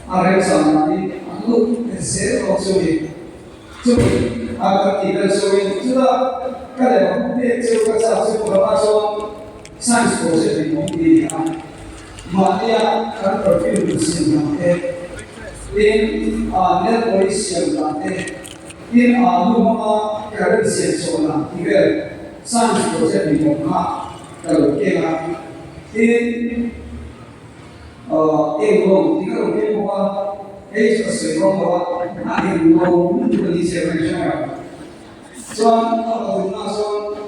Arep samani aku ese oksui cumi agar tidak suwi sudah kalau dia coba satu berapa sains proses di mobil Maria kan berfilm sinate in net polisi yang in rumah kerja sekolah tiga sains proses di mobil kalau kita in Euro, tiga orang bawa, seorang bawa, ada dua orang di sebenarnya. Soal apa guna soal,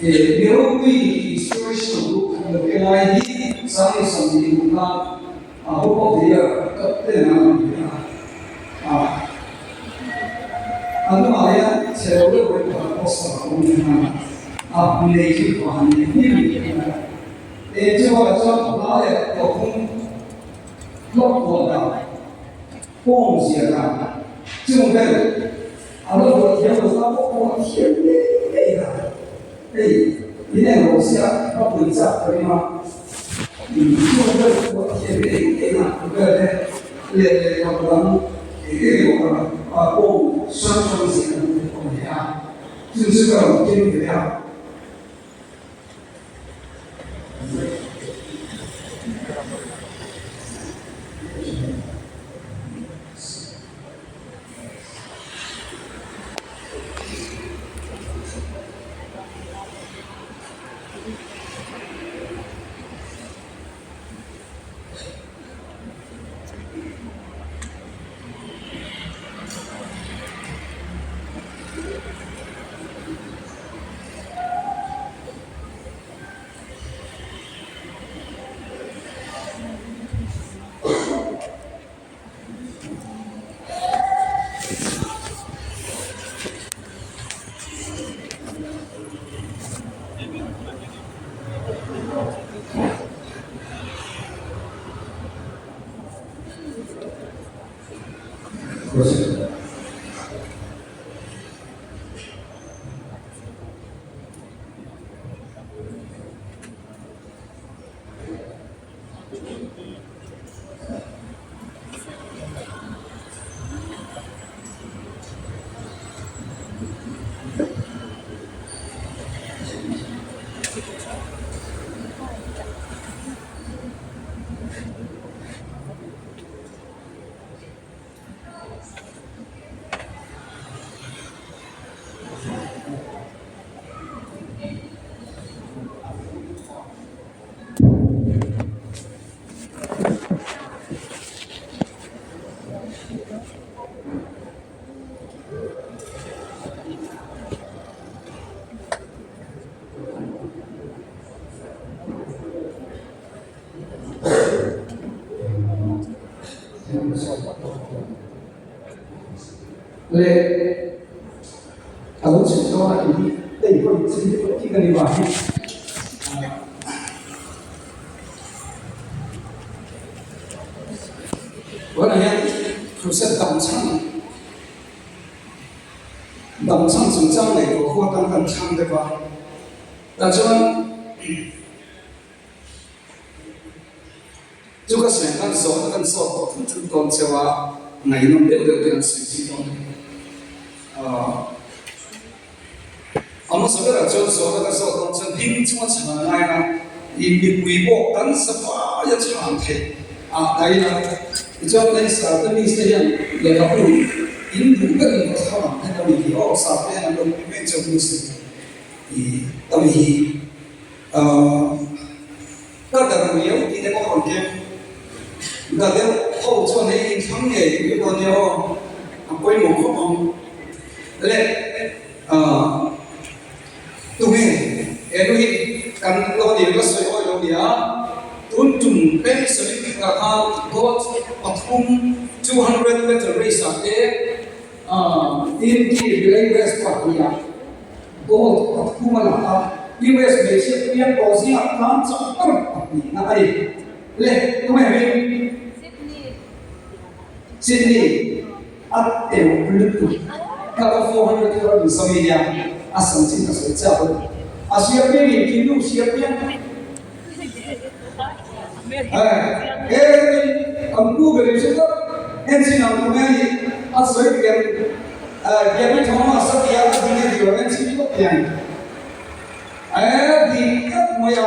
Euro ini historical, kalau ini sampai guna, apa dia kapten dia, anu ayat saya boleh post guna, apa lagi paham ini.这个叫哪里？老公，老婆的，光些的，这种人，俺们昨天我啥我天的，你那个下他回家可以吗？这种人我天的，要不然光双些的光呀，就是个真的呀。le kalau sekolah ini ikut sedikit tiga lima hari orang yang proses damcang成长的一个活动很长对吧？但是这个现在说跟说很多就话，哪一种流的水平中。我们所谓的就是说，那个时候当成拼这么长来呢，以微博当时发一长贴来呢，就类似跟你这样，也要不引入个人操嘛，那个以后啥边那个变成故事，等于那个没有你那个环境，那个后做你创业有个了，规模可能。เลยตรงนี้นี่การเราเดี๋ยวก็สวยอ่อนเดียวตุนจุ่มเป็นสลิปราคาก็ปัทุม200 meter race ทีมที่เรือ US ปัตยาก็ปัทุมมาแล้ว US เบสเปียนโอเซียน้ำจับตั้งปัตยาอะไรเลยตรงไหนซิดนีย์อัดเอวบลูทูธkalau 400 kilo di Somalia, asal cinta sejauh. Siapa yang kilo siapa yang? Ambu berisiko NC nam kumai asoi game thoma satya dine dio NC ko pian di kat moya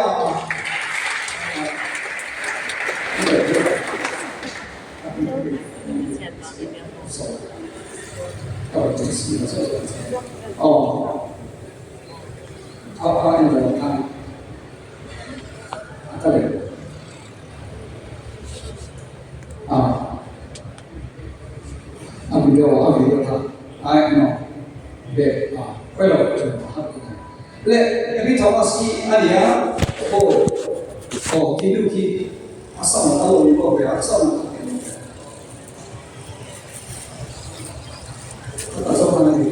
oh apa yang dilakukan kalian Abidjo tha ai no be quay đầu lệ cái Thomas ki alia kidu ki asam talo ni ko be asam ta so kana ni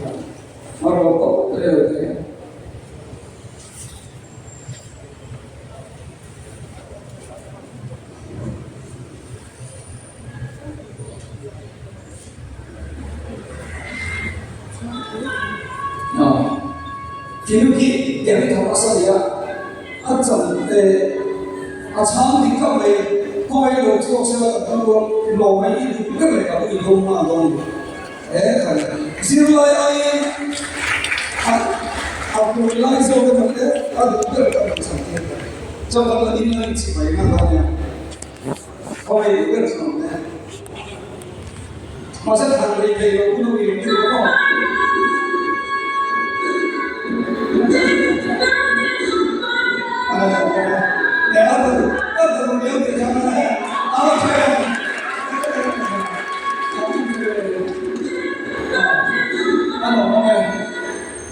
maro ko le Kinuki kami Thomas dia acan acham dikam le koi lo chok se la kan lo mai ni ke le ka ni lo ma lo khai zirlai ai aku lai zo ke mate adu ke ka sa ke chok ka ni ni chi mai na lo ya koi ke sa ne masa thang le ke lo ku no ni ko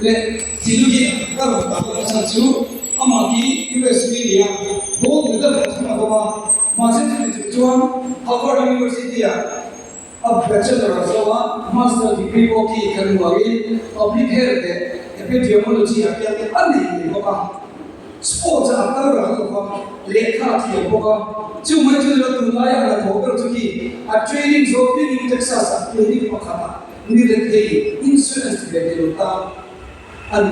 le jilugi karo ta chu amaki USB dia bo meda thana ba masin chuan Harvard University ya ab bachelor of master degree ko ki kan wagi public health epidemiology akia ani ni ba sports akar ra ko lekha thi ko ba chu mai chu la tu la ya la ko ko ki a training zo in Texas a training ko khata ni le thei insurance de de ta an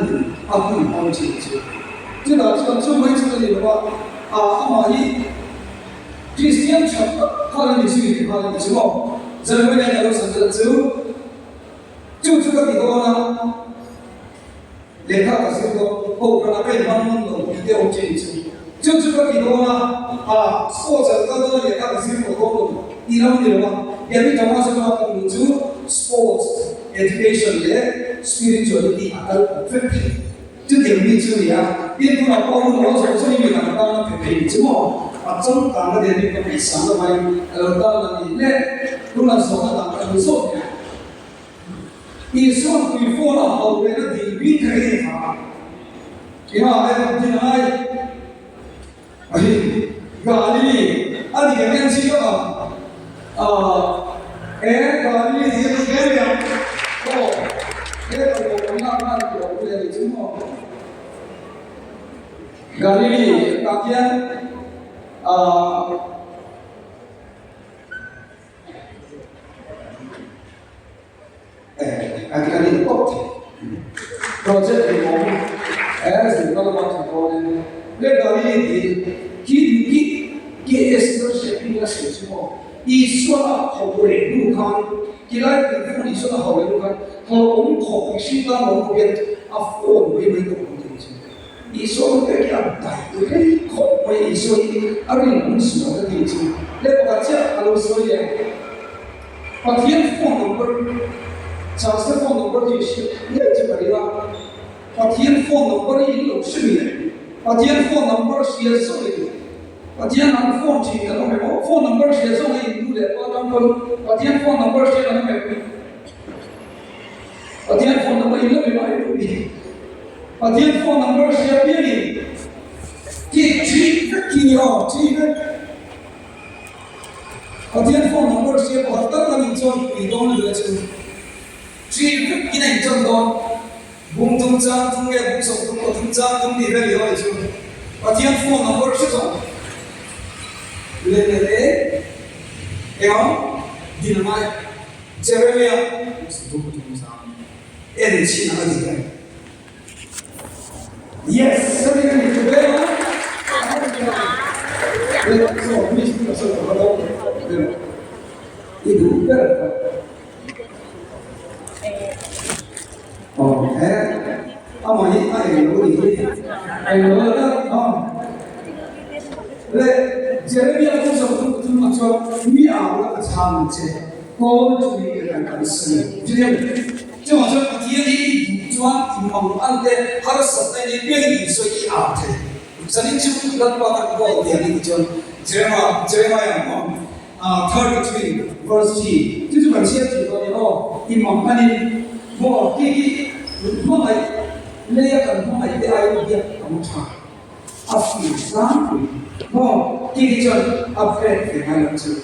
apun pon chi chu da chu mai chu ni ba ama hi Christian chap ka ni chi ka ni chi mo zalwe ne ro san chu ka ki do na lekha ka se do ko ka pe man no de o chi chu ka ki do na sports ka do lekha ka se ko ko ni ra ni ba ya ni ta ma se ka ka ni chu sports education le spirituality akal perfect chu de ni chu ya yin tu na ko no so so ni ka ta na perfect chu mo acham ka na de ni ko pe sa na mai ta na ni le tu na so ka ta ka so is one before already the week again. Ya, I deny. Gali, adi kami siapa? Gali dia kaya. Oh, kalau nak kalau boleh cuma. Gali kakian. Adik-adik project ini as the development component le dari ki establishment ya semua iswa hobore dukan kilai ke iswa hobore dukan kalau kau iswa mau biar afford boleh itu mungkin iswa ke apa itu kau boleh iswa ini ada yang semua itu le baca kalau soalnya pasien phone number Transfer phone number is here to Maria. Patian phone number is Luxury. Patian phone number is solid. Patian phone is phone number is only do that. Patian phone number is Patian phone number is Patian phone number is Patian phone number is Chỉ cái này trong đó vùng thông trang thông nghe vùng sống thông trang thông đi về liệu chứ và thiên phú nó có rất rõ lên đấy kéo đi làm ai chơi với nhau thông trang em chỉ là gì đấy yes sau khi mình về đó lên rồi mình sẽ có sự hoạt động itu berapa? Oh, ama ini ayo lah, le Jeremia cũng giống như mà cho mỹ ảo là tham chế có chú ý cái cái sự cho nên cho mà cho cái gì thì cho thì mong ăn thế har sắp tới đi bên đi so ý ảo thế cho nên chúng ta bắt đầu có cái gì cho Jeremiah 33 verse 3 chứ chúng ta chia thì có điều thì mong anh em mua cái mua này lấy cái mua này để ai cũng biết không sao Afghanistan mo kirichon upgrade về mai làm chứ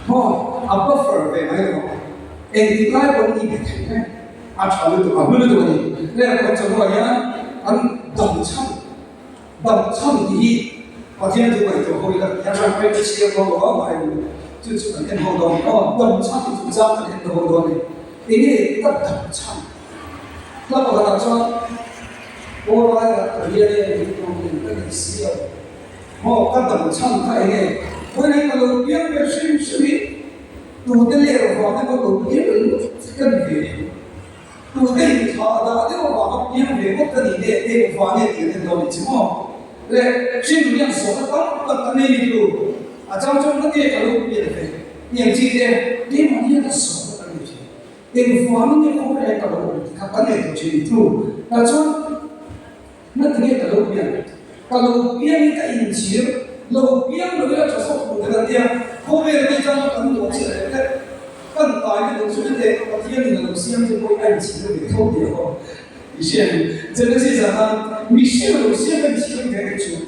mo buffer về mai làm en thì lại còn đi cái này chọn được à luôn được đi đây là con chọn gọi nhá anh đồng chăm thì có thiên thì vậy thì hồi là nhà sản phải đi chia có bài chứ chứ cần hậu đồng có đồng chăm thì chúng ta cần hậu đồng này ini tất đồng chăm là một cái cho ô lai là cái gì đấy thì chúng ta cần xí rồi họ các đồng chăm thay này với này là đầu tiên về suy tu tiên liệu họ mới có đầu tiên là cần về tu tiên họ đã đều họ tiên về có cái gì để họ này tiền đến đâu chứ mà le suy nghĩ số các cái này đi luôn trong cái cái đầu tiên về những gì đấy để mà đi là số cái này để họ này không phải cái đầu cái này thì chỉ tu là cho nó cái đầu tiên kalau dia minta Injil, lalu dia melihat sesuatu dengan dia, kau berada di dalam kandungan dia, kan tadi itu sudah dia dengan siang tu kau Injil itu tahu dia kau, Injil, jadi sejarah Injil siapa Injil dia itu,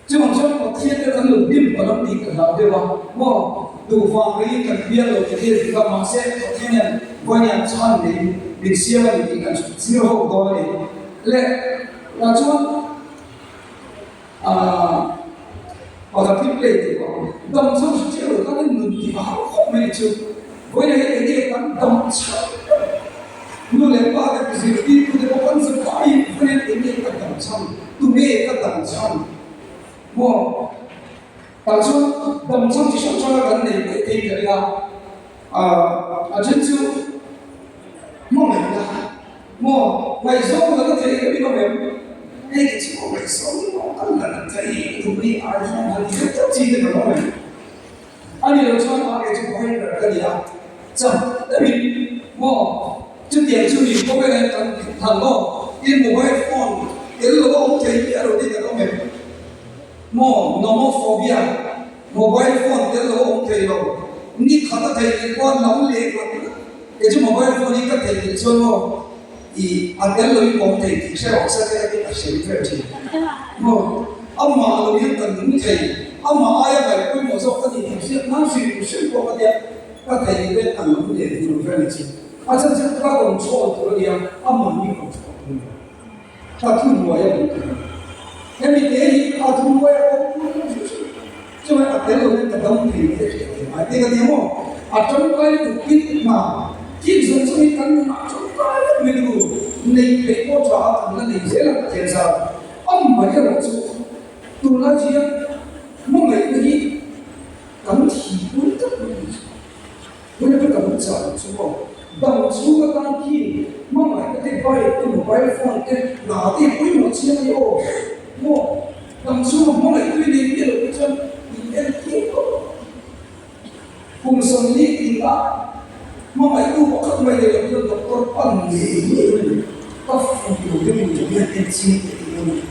cuma kau tiada kan lebih dalam di dalam dia mau dua hari kan dia lalu dia juga masih kau tiada banyak cara di siapa di kan siapa kau ni, le Lalu pada people itu, dalam satu cerita kan nanti bahawa komen itu, boleh ini kan dalam cerita, nulis pada kisah itu bukan sebaik, boleh ini kan dalam cerita, tu ni kan dalam cerita, mau, lalu dalam satu cerita kan ini dia aja tu, mau mana, mau, macam mana jadi kita memang cái chuyện của cuộc sống nó là thấy tụi đi ai không thấy rất chi tiết của nó mình anh đi cho nó cái chuyện của anh là cái gì đó chậm tại vì mò trước tiền chưa gì có cái này thằng mò in mobile phone cái lúc đó ông thấy cái đầu tiên là con mình mò nomophobia mobile phone cái lúc ông thấy rồi ni khá thấy cái con nóng lệ rồi cái chuyện mobile phone ni cái thấy cho nó até lo contei que já o sabe que está cheio de gente bom amma lo ia tan não sei amma ai vai com o seu que diz não se como dia para ter ele tan não ele não vai dizer a gente já está com o dia amma ni com tá tudo vai é me dele a tudo vai cuma até lo ia tan não ele mas tem que ter a tudo vai do que mà chỉ dùng cho mình cần mà chúng ta mình đủ nên để cô trò thằng nó dễ là tiền sao ông mà cái là chú tụi nó chỉ mong mấy cái gì cảm thị cũng rất là nhiều cái cảm giác chú không bằng chú cái tăng khi mong mấy cái vai cái mobile phone cái là thì quý một chiếc này ô mua bằng chú mong mấy cái gì biết được cái chân thì em kia cùng sống đi thì là mong itu bukan menjadi doktor pandai, tapi juga menjadi encik itu.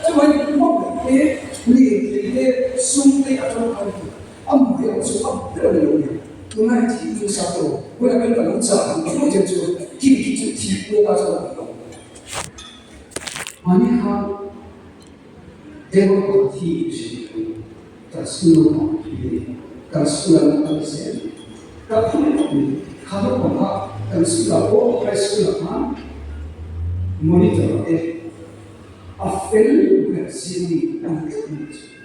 Cuma mong itu lihat sumber atau apa, amma yang suka berlalu. Tuhan itu satu, bukan kalau cakap itu jadi kiri tipu aja. Mana hal dewa hati itu, tersulut ini, tersulut tersen. Tapi kalau kita tersulut, tersulut monitor afel bersih dan terus.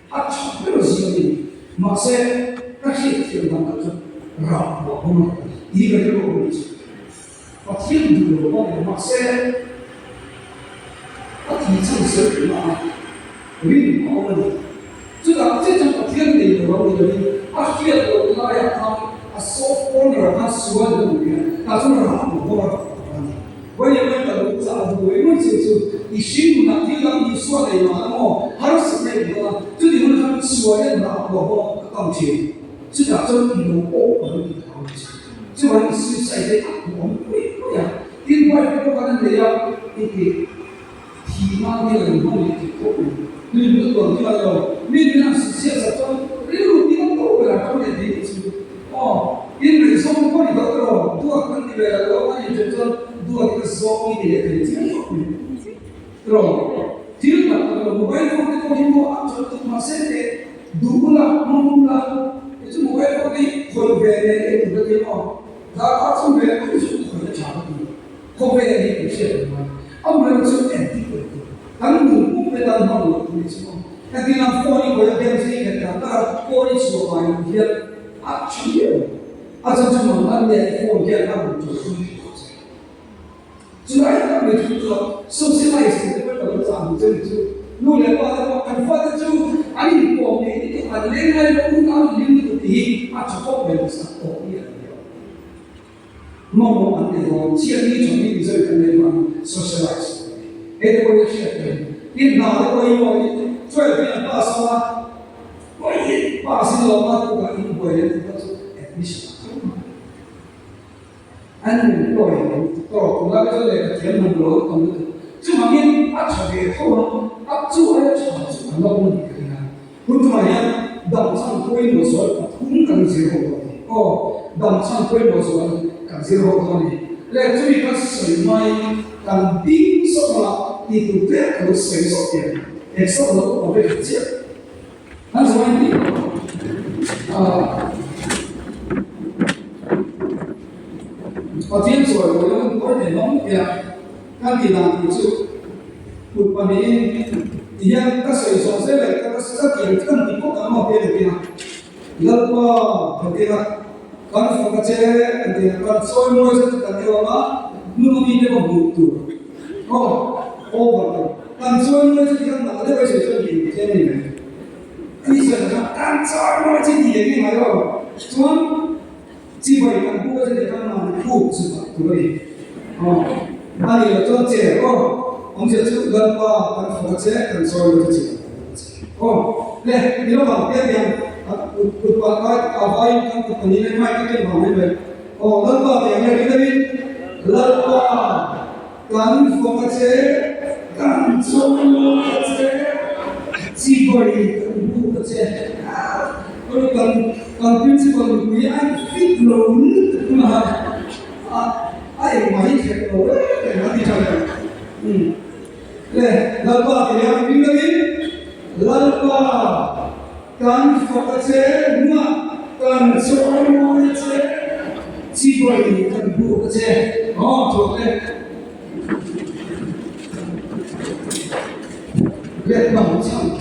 Acap bersih masih kasih firman itu rapat banget. Ini kalau begitu, pasien dulu orang masih pasien sesuatu, ini orang 这个这种天理的问题，他学的那样他soft corner 他说的东西，他说的很多。为了的咋子？为了就是你心中那听你说的嘛，哦，还是那个，这里面他们说的那我钢琴，是讲真的我们的钢琴，这玩意是谁的？我们不呀。另外一个可能你要一个提高那个能力的作用，你不是讲这个，你那是现实中，你如果都为了专业的知识，哦，因为说不管你到了多跟你的老板就说。dua kita semua ini dia kerja, terus dia nak mobile phone itu himbo acor tu masih deh dua mula itu mobile phone ni kau beli itu dia mau, kalau kau beli itu kau cakap tu, kau beli itu siapa? Ambil itu antik itu, kan mungkin beda mana tu semua. Tapi nak phone ni kau yang sih kita tak phone ni semua yang dia acor dia, acor cuma mana phone dia nak tu. 主要他们就是说，首先那一些这个都长得真就，弄来把它看发的就，啊你光的你就看另外一个当领的地，啊就方便是方便的。慢慢那个建立成立这个地方 socialize， 哎，我也是，你拿的我以为最近把什么，我一把什么老妈都把英国人都说，哎，你想。安多人到那个这个天门楼等等，这方面啊，特别好啊，啊，做来炒作很多问题的，不怎么样，当场规模说，空港最好的，哦，当场规模说，港最好的，来最个水麦，当兵什么，你都别个水少点，也少了我被接，那什么问题啊？我今天说，我用多点农业，看地上地就，不把你，你像个水上水来，个点更地不敢冒别的地方，那个那个，刚说个这，那个所以我是那个嘛，努力的不多，哦，我但所以我是讲哪里个水上地天里面，你想想，但所以我这地里面有，什基本上过这个他们不知道对不对？哦，那你要做这个，我们就这个话，跟佛姐跟所有的这个，哦，来，你老别讲啊，我发音跟你那麦克跟旁边的，哦，那个点的那边，那个跟佛姐跟所有的这，基本跟佛姐啊，我跟principal we are fit loan mah ai mai che lo nanti cara le lalpa dia ping lagi lalpa kan fokace ma kan somo che chi boi kan bu che to le bang chang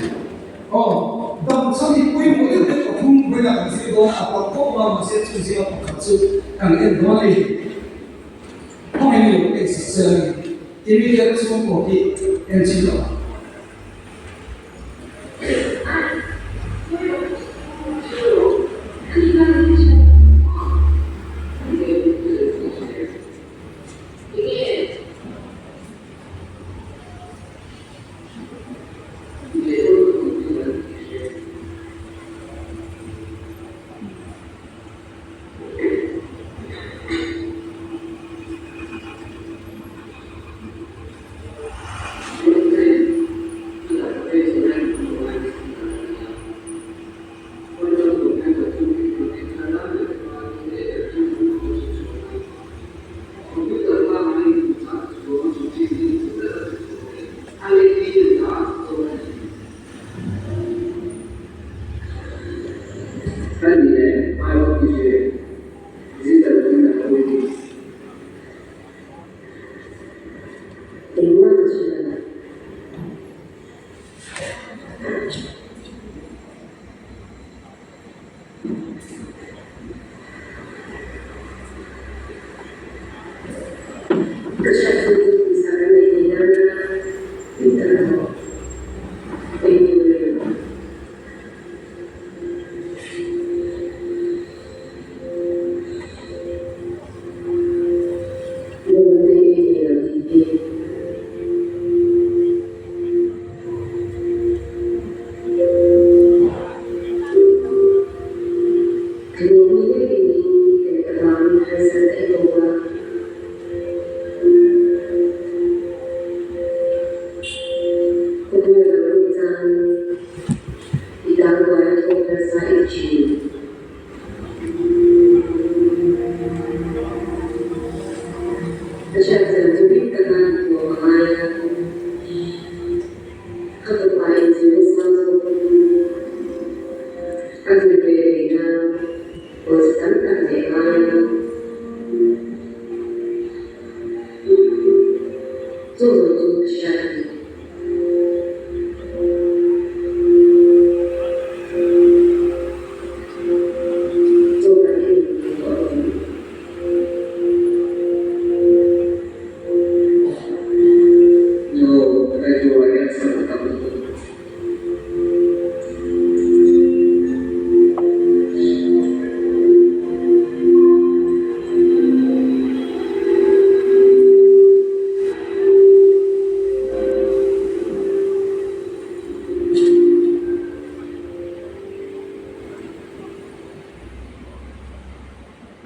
当上帝规模的那个空回来这个啊，包括我们些这些考试，看很多的，后面有个是因为这是我的年轻人。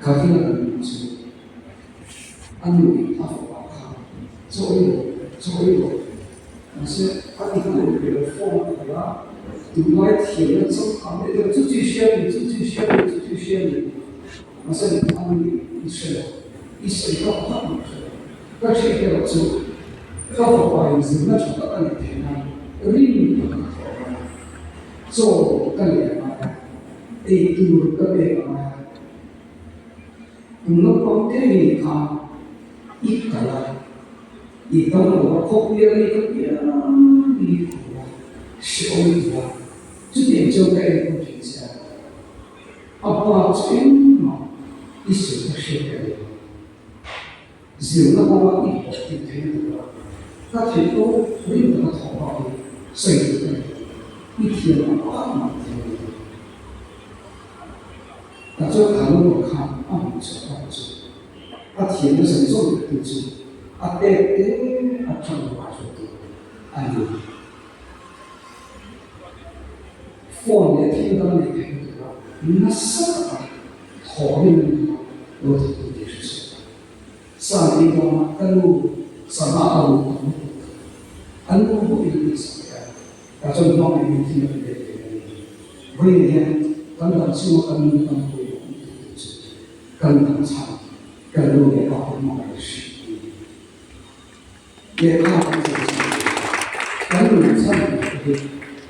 가기는 안누이 아프가 저기로 그래서 아니는 reform가 누가의 티에서 아무래도 주주시하는 그래서 안누이 있어요 하는 그래서 이게 저 가보아야지 나 저거는 되나 의미 저 간이야 이 두르가 배가 nó có cái gì họ ít cả là ít đó là nó không biết đi có biết đi siêu đi là chút điểm cho cái công chuyện sao apa chuyện mà ít sự nó siêu cái điều nó có ít một cái thế được các thầy cô với nó thọ vào xây dựng ít thiên nó quá mà那这个谈论我看啊，是啊是，提的是重的东西，对，唱的话说的，你放在听到那边的话，那啥讨论我的东西是什么？上一个嘛，跟路什么路，安路不一定是的，这方面听到的，我也刚刚是我跟路。更长，更多也搞不好的事，也看不清楚。咱们上面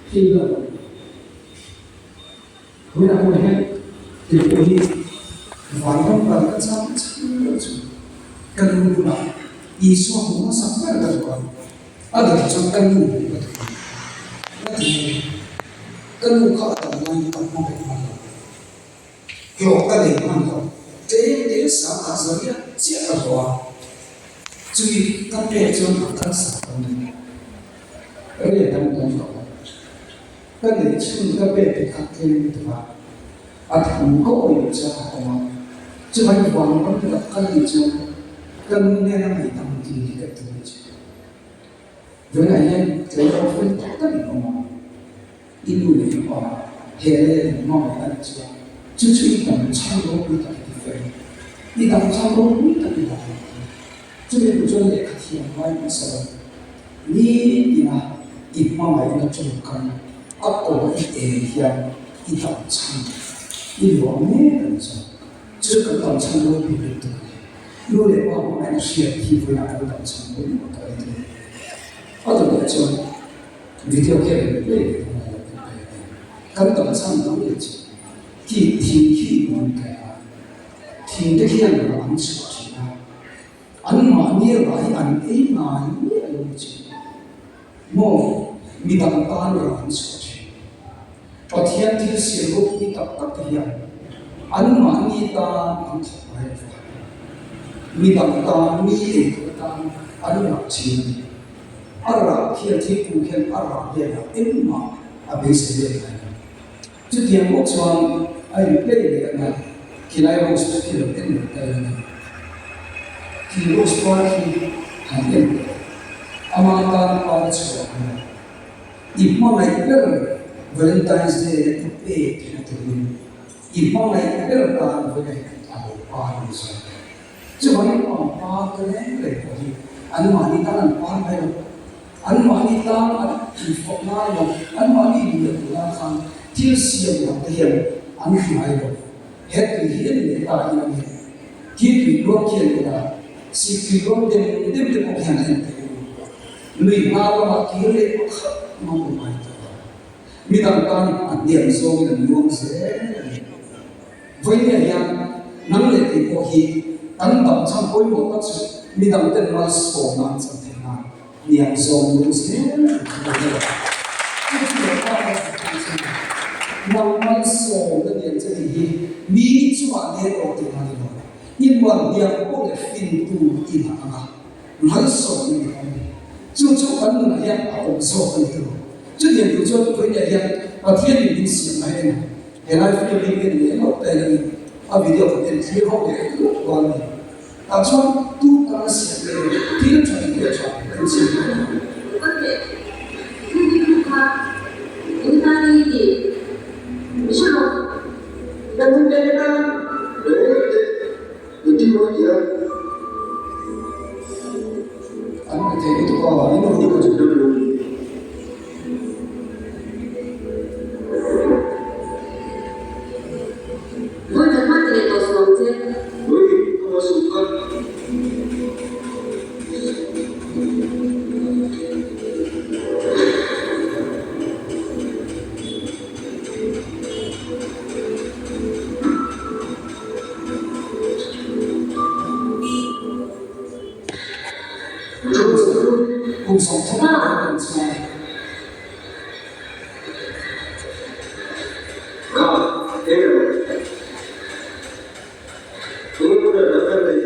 听的，回来我看，就过去，晚上把个唱了出，跟路嘛，一说我们上班的话，个就跟路的，那你跟路靠的那一帮方面嘛，有个地方的。这啥嘛是呀？这个话，注意特别就不干啥的呢？而且他们讲到，跟你去特别的看见对吧？他们够有这好吗？这还网上的跟你讲，跟那样的当地一个东西，原来呢，这要分大的地方嘛，印度人话，黑人嘛没得讲，就是一种差不多的。你当唱歌你特别好，这边不专业，看天外不是，你呢？一般来那中间，我一下一当唱，一往那个走，这个当唱歌比别多。有的话我们学体会那个当唱歌我可以的，我都来做，video 看对，跟当唱都一起，听问题。听得见的人说起来，俺妈你来，俺姨妈你来有钱，我你当当的人说起，我天天写路你当当的样，俺妈你当俺头来发，你当当你也当俺妈钱，俺拉天天不看俺拉的了，姨妈没谁的来，这天我说哎累的呢。Kilai bos kilo kan kilo sekolah kilo hadir amatan pada sekolah ibu lagi Valentine's Day itu kita ibu lagi kan boleh tahu apa itu cuman apa kalian lagi anu mani tangan apa itu anu mani tangan ibu mani dia kan dia siap yang dia anu itu hết thì hiện để tạo ra những thiết bị luân chuyển là sự kỳ luân đến tiếp tục một hàng hình lùi bao mà kia lên khắp mong một bài mi tầm tan điểm số là luân dễ với người yang nắng lệ thì có khi tấn tầm trong khối một tác sự mi tầm tên mà sổ nắng trong thế nào điểm số luân dễ năng năng sổ cái điểm cái gì mi chua nghe đầu tiên là gì nhưng mà điểm có thể phim tu in hàng năng sổ như thế này chú vẫn là hiện ở ông sổ cái thứ chú điểm chú cho với nhà hiện và thiên nhiên đi xịn này này hiện nay phim đi bên đấy một tay là ở video của điện thiếu không để lúc còn này cho tu ta xịn này thiên chuẩn địa chuẩn cái gì Diciamo, da tutte le parti, 上通的出来。看，这个，中国的人们。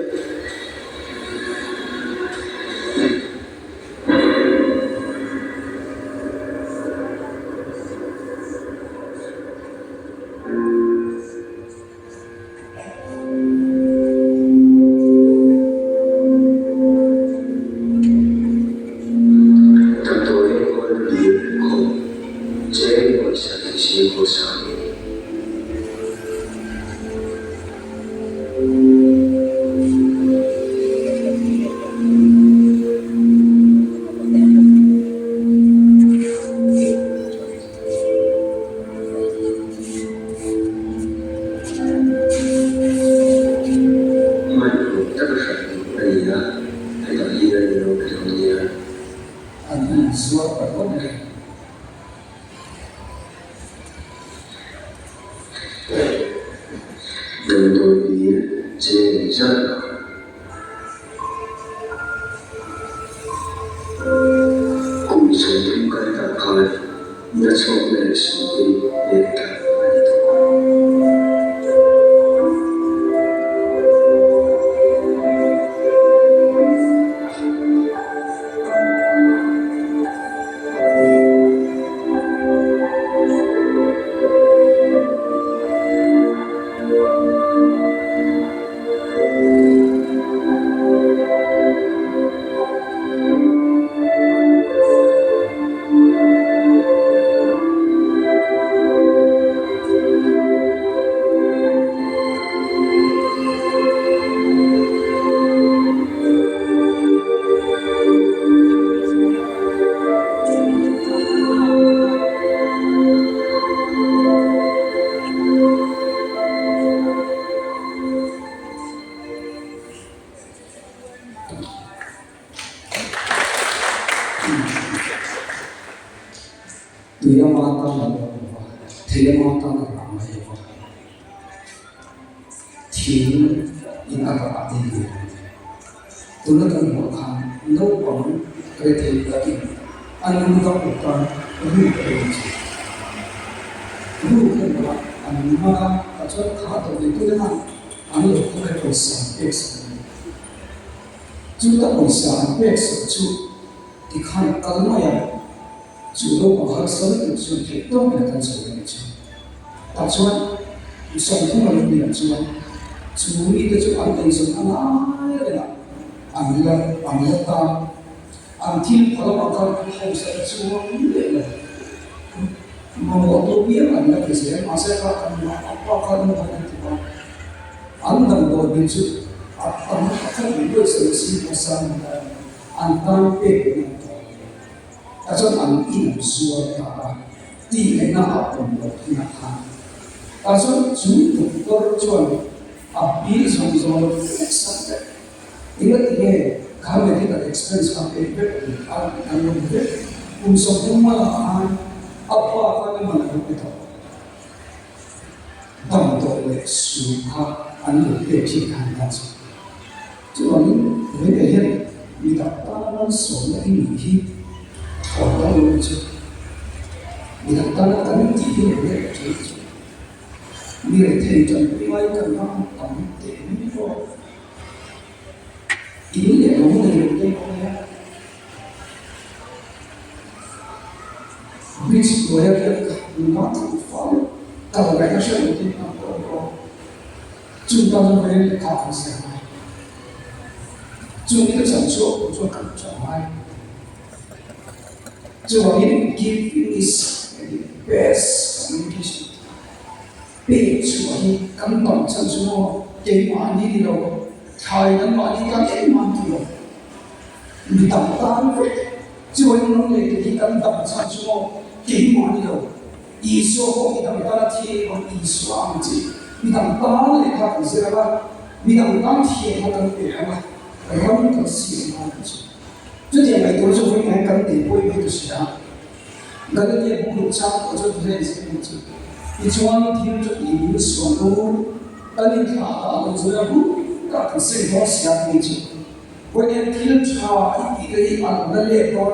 วันนี้ที่เราชาอีกที่อันนั้นเรียกว่า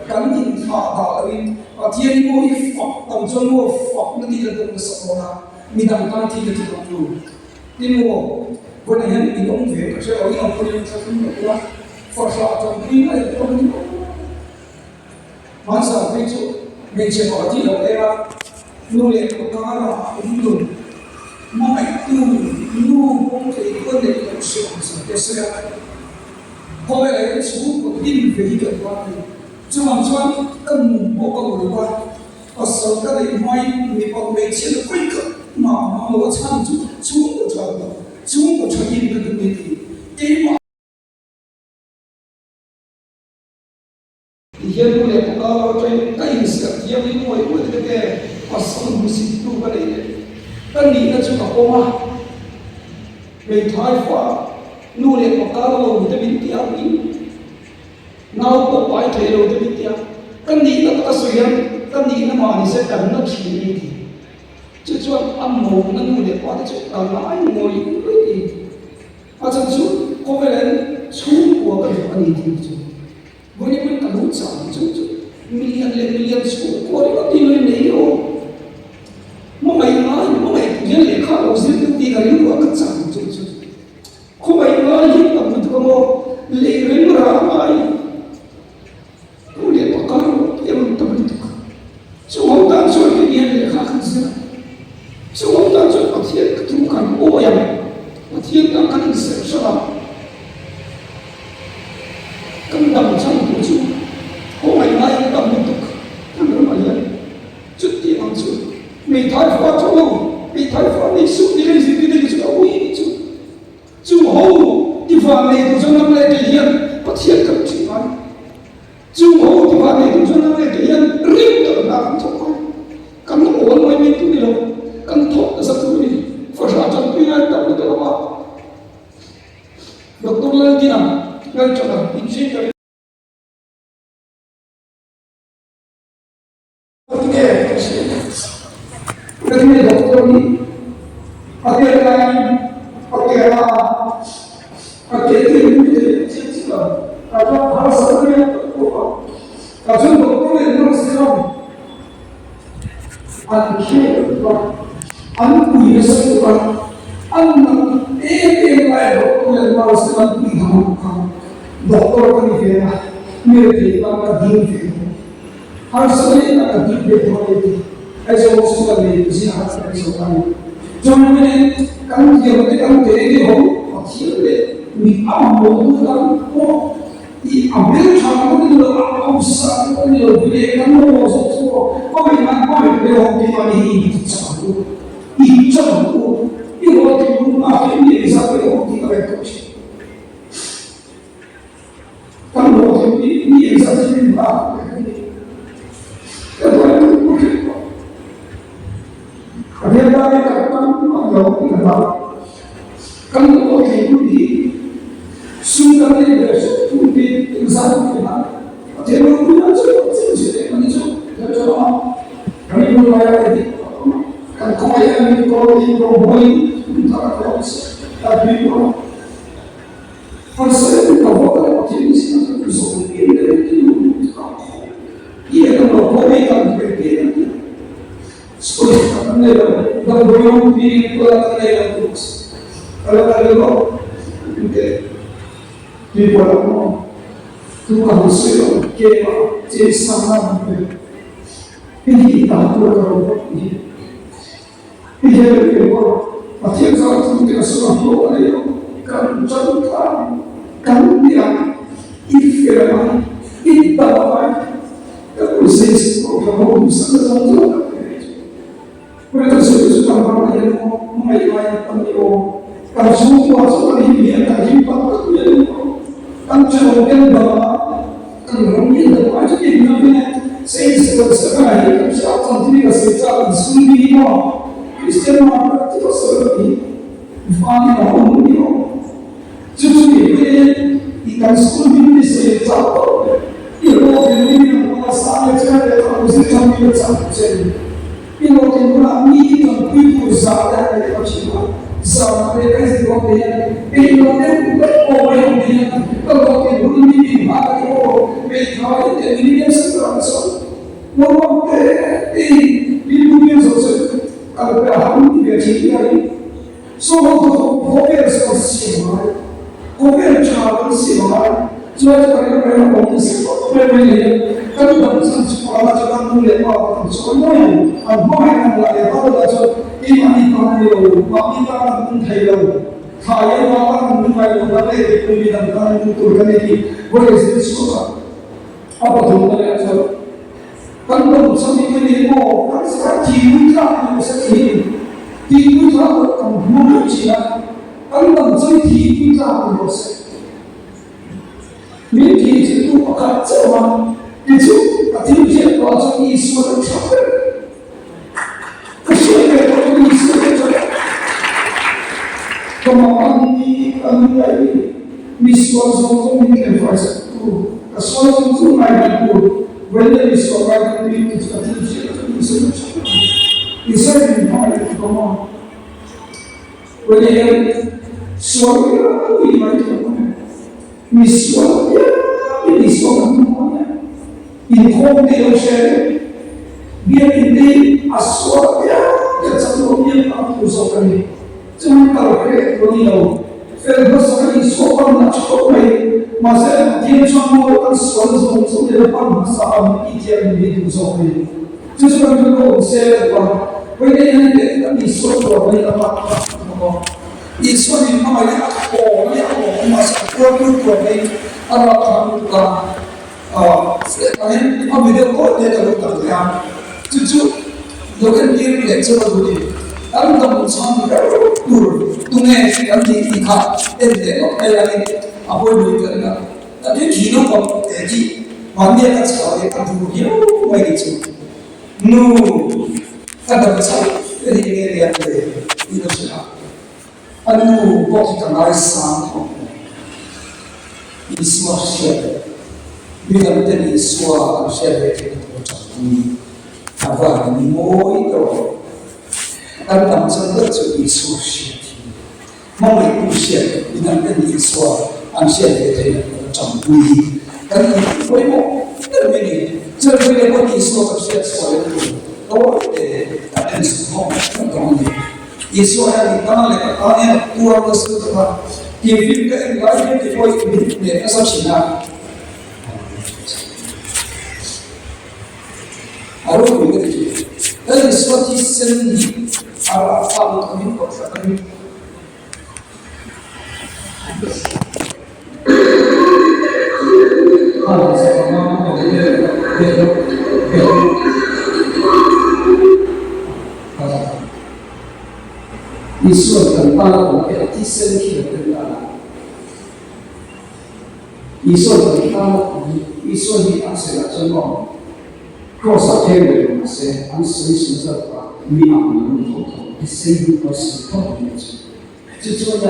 การยิงท่าดาวอินที่ยังโมยฝักตั้งจนโมฝักนั่นที่จะต้องสอนนะมีดังการที่จะต้องดูที่โมวันนี้มีองค์เวกเชื่อว่าอย่างคนยังจะต้องรู้ว่าฝรั่งจะมีอะไรต้องรู้มาสักไม่จุไม่ใช่ว่าที่เราเรียกนู่นเรียกว่าการนู่นไม่ตู้นู่นองค์เวกคนเดียวเชื่อสิ่งที่เสียพอเวลาสู้กับดินเวกกันว่าช่วงกันบอกกันว่าภาษาก็ได้ไม่มีความไม่เชื่อคุยกันมาว่าช่างช่วงก็ช่างช่วงก็ช่างยินกันตรงนี้ที่ว่าที่ยังรู้เลยพวกเราใจใกล้สักที่ยังรู้ว่าที่แกภาษามุสิตุกันเลยตอนนี้ก็ช่วงก็มาไม่ท้ายฟ้ารู้เลยพวกเราจะเป็นที่อะไรนาก็ไปเที่ยวจะเป็นที่กันนี้ก็ต้องสวยกันนี้น่ะมานี่เสร็จกันนักขี่นี่จุดจวนอันโมนั่นรู้เลยว่าจะจุดอะไรโมยเลยอาจารย์จุดก็เป็นชูหัวกันอันนี้ที่จุดวันนี้มันกระโดดสามจุดมิลลิอนชูหัวก็ที่เลยไม่โอ้ไม่ยังเลี้ยงข้าวสิ่งที่กันอยู่ว่ากันสามจุดเขาไม่ยิ่งแบบมันก็โมเลี้ยงราไม่รู้เลยว่าเขายังมันต้องดูช่วงนั้นช่วยเลี้ยงข้าวกันสิช่วงนั้นช่วยพัฒนาทุกการโอ้ยพัฒนาการเสริมสร้างกันดำช่างผู้ช่วยเขาไม่ดำมันตุกทำอะไรจุดที่มันช่วยมีท้ายฟ้าช่วยมีท้ายฟ้าในสุดที่เรื่องสิ่งที่ได้ช่วยเอาไว้ช่วยช่วยเขาที่ฟ้าในตัวช่วยนั่นเลยเลี้ยงพัฒนาการช่วยช่วยเขาที่ฟ้าในตัวช่วยนั่นเลยเลี้ยงเรื่องต่างๆทุกคนกันโอนไว้ไม่ตัวนี้หรอกกันทบสักตัวนี้ฝรั่งจะพิจารณาตัวว่าดร.เลตินาเงินจะมาอินเชียร์Perché dottori, perché ऐसे वो सुपर नहीं किसी हाथ से नहीं होता है जो मैंने कम किया होते कम तेरे हो और किए हुए मिला मौजूद का वो ये अमेर छात्रों के लिए आप सब को लिए हुए कम हो सकते हो वो भी ना कोई भी हो कि वाली ही चाहूँ ये वो कि वो आप ये हिसाब से हो कि करे कुछ कम हो कि ये हिसाब से नहीं बात Adanya katakan agak kita kan orang itu sudah ada sesuatu di insan kita. Jadi punya sesuatu yang itu jadi kami mulai lagi kan kemarin ini kalau di Probolinggo kita terus tapi kalau harusnya kita buat jenis yang sesuatu ini itu iya kalau Probolinggo berbeda seperti dan belum dikeluarkan terus. Kalau di dalam Tuhan sudah kira sama ini tak perlu ini. Ini kalau macam satu kita sudah boleh kan contoh kan dia ifirman itapai kalau sesuatu kalau misalnya Mereka sudah mengatakan mengenai pemilu. Kalau semua seperti ini akan hidup pemilu. Kan cermin bahwa kan mungkin ada macam ini namanya. Saya sekarang siapa sendiri secara sendiri mau Kristen mau kita seperti faham bahwa pemilu. Justru ini ikan sekolah ini secara ilmu ini mengasah cara kalau kita ambil satu sendiri. Ini orang ini kan itu zada dari macam zada dari orang dia. Ini orang yang orang yang kalau kita hindi makakito may kawai at binigyan sa traso. Nawag binibigyan sa kalapahang ibigay. So, kopya sa siya, kopya sa siya, so ito kaya kung sa pwede kan sa sekolah jangan mulai apa semuanya yang mulai apa so ini kalau kita menghayal saya orang mulai mulai pembinaan kan untuk kami boleh sesuatu apa tuh so kan sampai ini mau kan sekarang kita sekali kita kan mulai cina kan sampai kita proses明天制度我看这么。itu artinya kalau isu dan capek, kesulitan kalau isu dan capek, kemauan ini misal mungkin fase itu, kesulitan itu naik itu, benda misal naik itu artinya isu dan capek, isu ini naik itu kemauan, benda yang suara ini naik itu, misal ya ini suara kemauannya. Inconde o chefe, dia ini aswatnya dan sebelumnya aku usahkan. Jangan kalau beliau, filsafat sopan nak cukup baik, masa dia cuma melakukan sesuatu untuk depan masalah yang itu usahkan. Justru kalau saya buat, benda yang kita isu baik apa? Isu ini namanya apa? Masa kuat baik apa? sekarang apa video call dia dah buka tu ya, cucu, doken dia pilih coba dulu. Kalau kamu sama tu, tunai nanti ikat, dek, lagi apa boleh kerana. Tapi kino kamu jadi, mana yang sekarang kan dulu dia baik itu. No, tak ada pasal. Jadi ini dia itu sudah. Anu, kau kita naik sama, ini semua siapa? Bila menjadi suara syariat itu terjadi, apa ini mau itu? Karena macam tu isu syariat, mau itu syariat bila menjadi suara syariat itu terjadi. Karena itu mau terjadi. Jadi kalau isu syariat suara itu, kalau ada semua terjadi. Isu yang kita lihat, kalian kurang bersetuju. Kifir ke lain itu boleh asal Cina. Harus begitu. Dan suatu seni ala apa kami kota kami. Kalau saya mau isu tentang arti seni tentang isu tentang isu di asal contoh. Kalau saya masih ansih sesuatu, minat menonton, disini pasti tahu macam. Sesuatu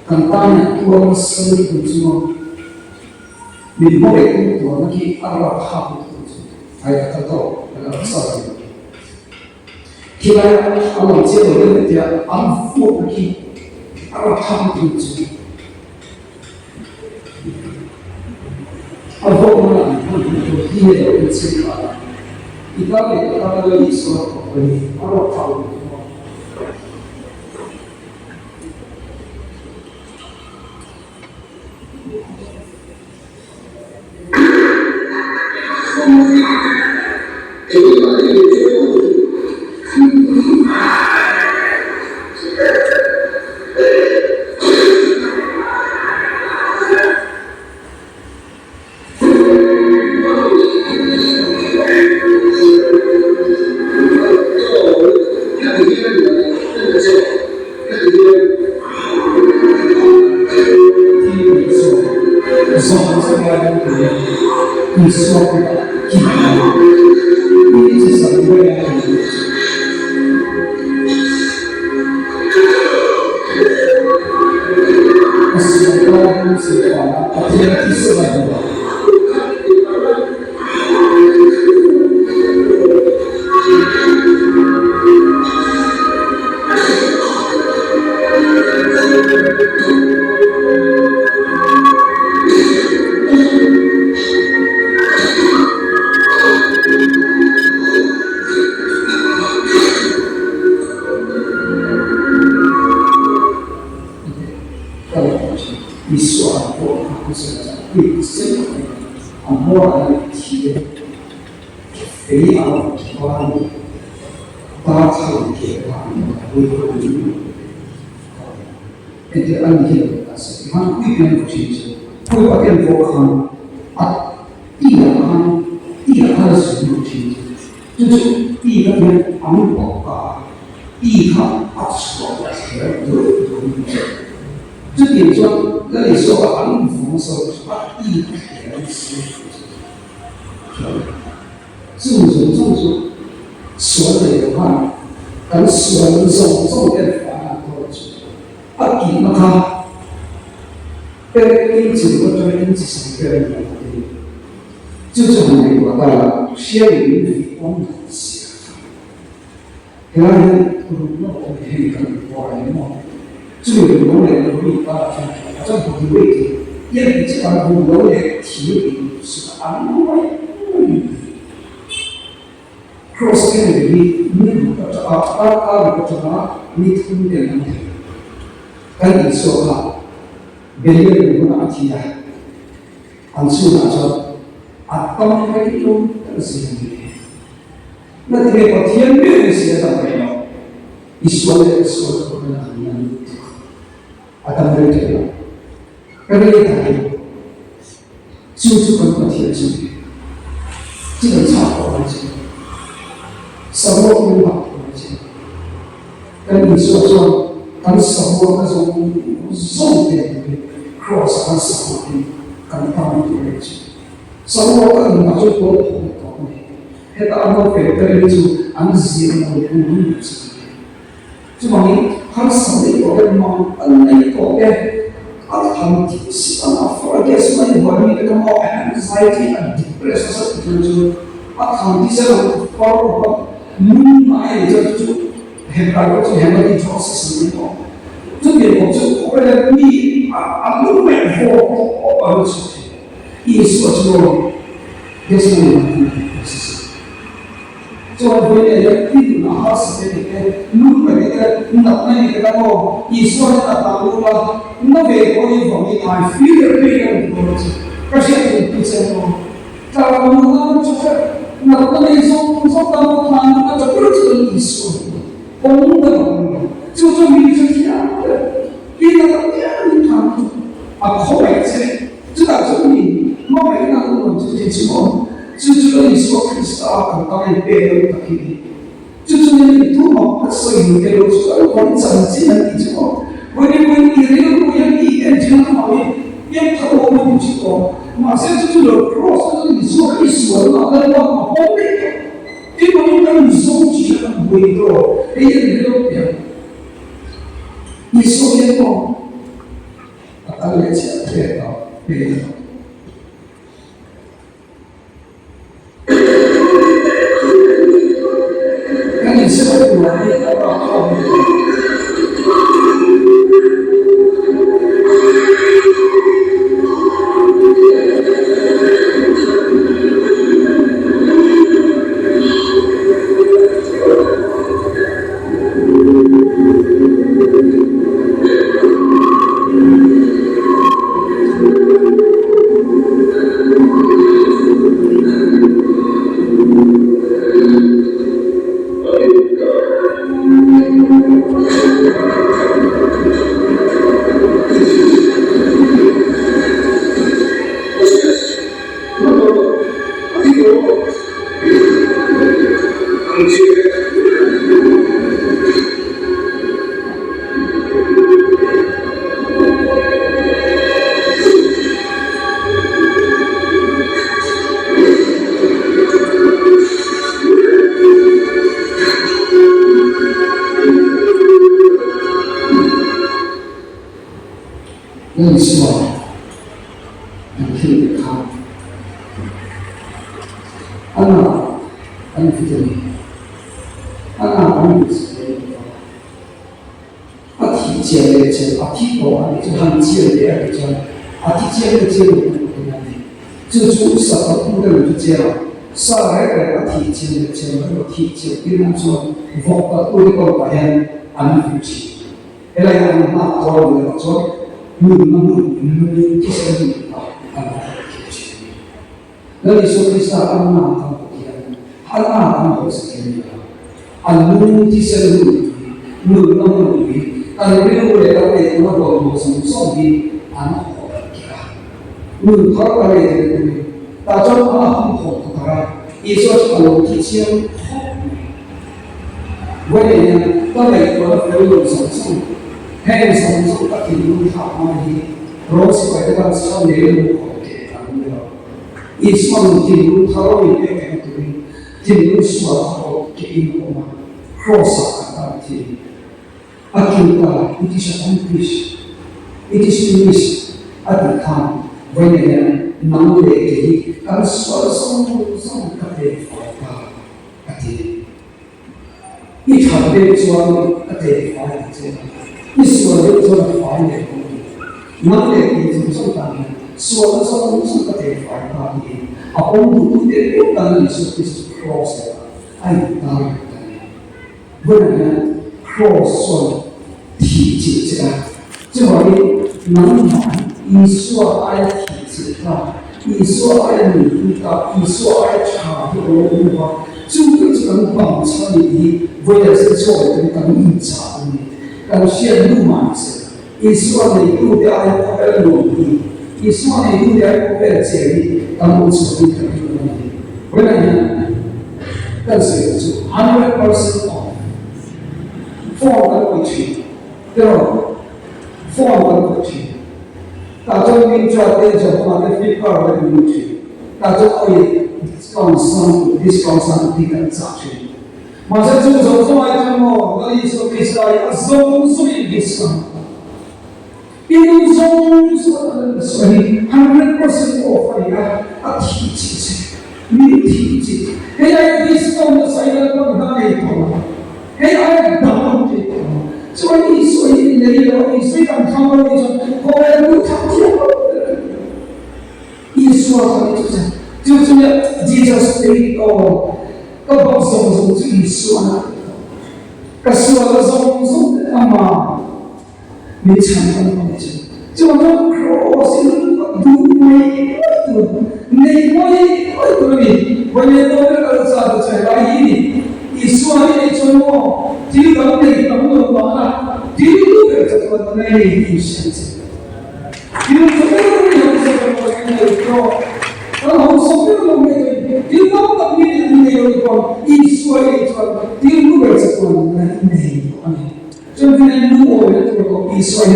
kampanye kurang seni itu semua. Boleh itu lagi arah hak itu. Saya tahu dalam sahaja. Kita awal jadi dia ampuh lagi arah hak itu. Ampuh mana? Dia itu siapa? Kita lagi suatu ini, orang tahu. 你说啊，我不是对生活啊，莫来体验，非常关注，大场铁啊，微观的，这些案件啊，是看会变不清楚，会把变不看啊，第二看是不清楚，就是第一个呢，安保啊，第一看啊，说的都有意思。这点说，那你说安抚说啊，一天是，注重说的话，跟说的重点反而多去，啊，给那他，跟整个专业是一个人就是美国的先民理工人写的，原来我们可以跟国外嘛。这个农业的尾巴上，政府的位置，也比这个农业体力是安慰。cross 这个你这你听的问题，跟你说哈，别人不拿提啊，按数拿说，啊，当开用的是什么？那这个天命写的没有，你说的不能很难。当然这样，这个也谈，就是跟我提的这个差不多的，生活跟法跟你说，跟生活那种重点的 cross 跟生活跟当地的生活跟那就多同的，那个安排别的就按时的那个日子。就讲你很少的一个忙，那一个很提示for guess when you are in the more anxiety and depression situation，很提示for买就很大个就很多地方是什么？这边我就为了你不买货出去，一说就也是是。就为了一拿时间的，路本的那个个一说那大路了，那外国的方面还非常非常多，而且不这种，在我们就是那种当那个不是艺术，公的，就是民生天的，你那个你看后来这个证明，我们那个这些情况。就是你说可是当然别人的给你，就是你多么所以别人说我们怎么进来你就，我这个路也一点就好也他我们去过，马上就是有 cross， 你说那后面，结果你跟你说起来不会多，你都变，你说也多，当然讲别的。你是不是我也得到后面？那你希望你听他，安抚着你，安抚自己，提前的提高就很接的就提前的接的就从什么部分就接了，上来的提前的接了，提前比如说我个白天安抚起，原来那做。 물론 기술입니다. 여기서 그리스도 하나 하나 없습니다. 물론 기술은 물론 우리는 내가 내가 무슨 소리 안 하고 물론 바로가게 되는 나좀 하나 하고 예수가 기치는 왜냐면当你有手术，还有手术的题目好吗？罗斯怀的那少年有好的朋友，一双题目他都有点感觉，题目说好给我们 cross 啊题，啊听到 it is accomplished, it is finished at the time when能力给，但说送个的法啊题。一场被做得法理做，一说就做法理工作，能力也怎么当然，说的说不是得法理，我们的当然是 cross 的，爱当然的，为了 cross 说体制这个，这玩意能满，你说爱体制的，你说爱努力的，你说爱差不多的话。就这种绑车里，为了是做人跟一场的，跟陷入满子，你说你路边不该努力，你说你路边不该节力，当我处理这个问题，为了呢，但是有就100%放得回去，对吧？放得回去，大家民主的就放在非法的回去，大家可以。discount di transaction. Ma se tu so diciamo, io so che stai sono in discount. Io sono 100% off a teach. Mi teach. E I discount sai la cosa che fa. E I down it. So I so in the so can come come you talk. Yesus 就是Jesus Spirit 个帮送自己说呢，个说的送的他妈，没成功的就那 cross 都没你我你我也都那个啥的在来你说你怎么就当你当我完了，就这个那你现在，就这个有什么然后所有的那个，你包括你那个艺术类的，你如果这个没有呢，就是如果这个艺术类，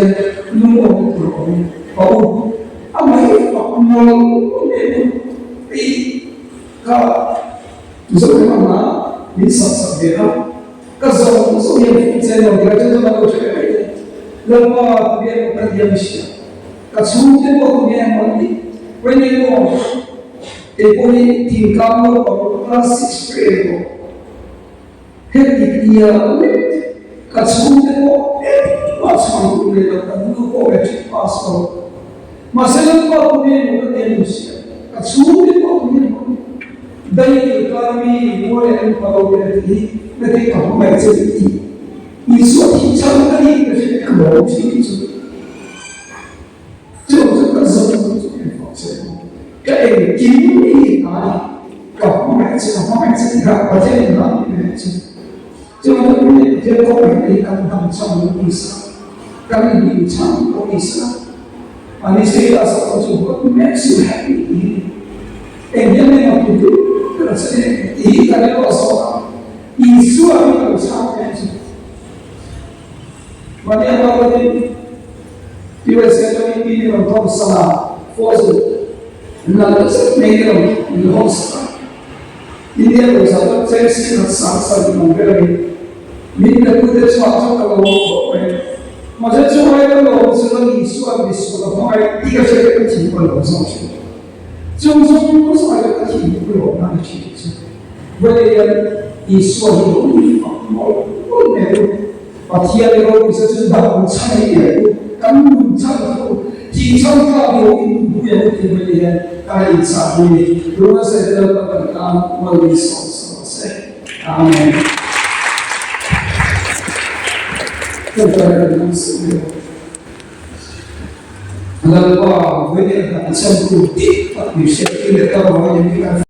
如果这个哦，啊没有，我比个，你说什么？你啥的啊？个所以在那个就是那个这个，那么别个别不行，个从这个边问题，问题我。E poi ti incambio con classic prego che ti dia cazzuto e passano le come ci passano ma se non fa meno che denuncia cazzuto e dai carmi vuole un parole di perché come di il suo diciamo di che come ci就是个什么东西发生给经历哪里搞买这个买这个我这里哪里买这就你这个你刚刚唱的意思刚你唱的意思啊你谁打扫就我买是 happy 哎你那个不对这个是一个人告诉我你说你有差别我念到我的因为现在你那个公司啊或是那是每个人以后是今天为什么真是的上升某个人明的不得创造的我我在做那个我是个你说的话一个是个题不能上去就是不是那个题不能那个去为了你说的有地方我没有把天那个是知道我差一点根本差不多提倡他有不有地方的爱差异如果是这个本当我的手是阿门这个人是 Lalu wah, gue ni tak macam tu, tak bisa kita tahu apa yang kita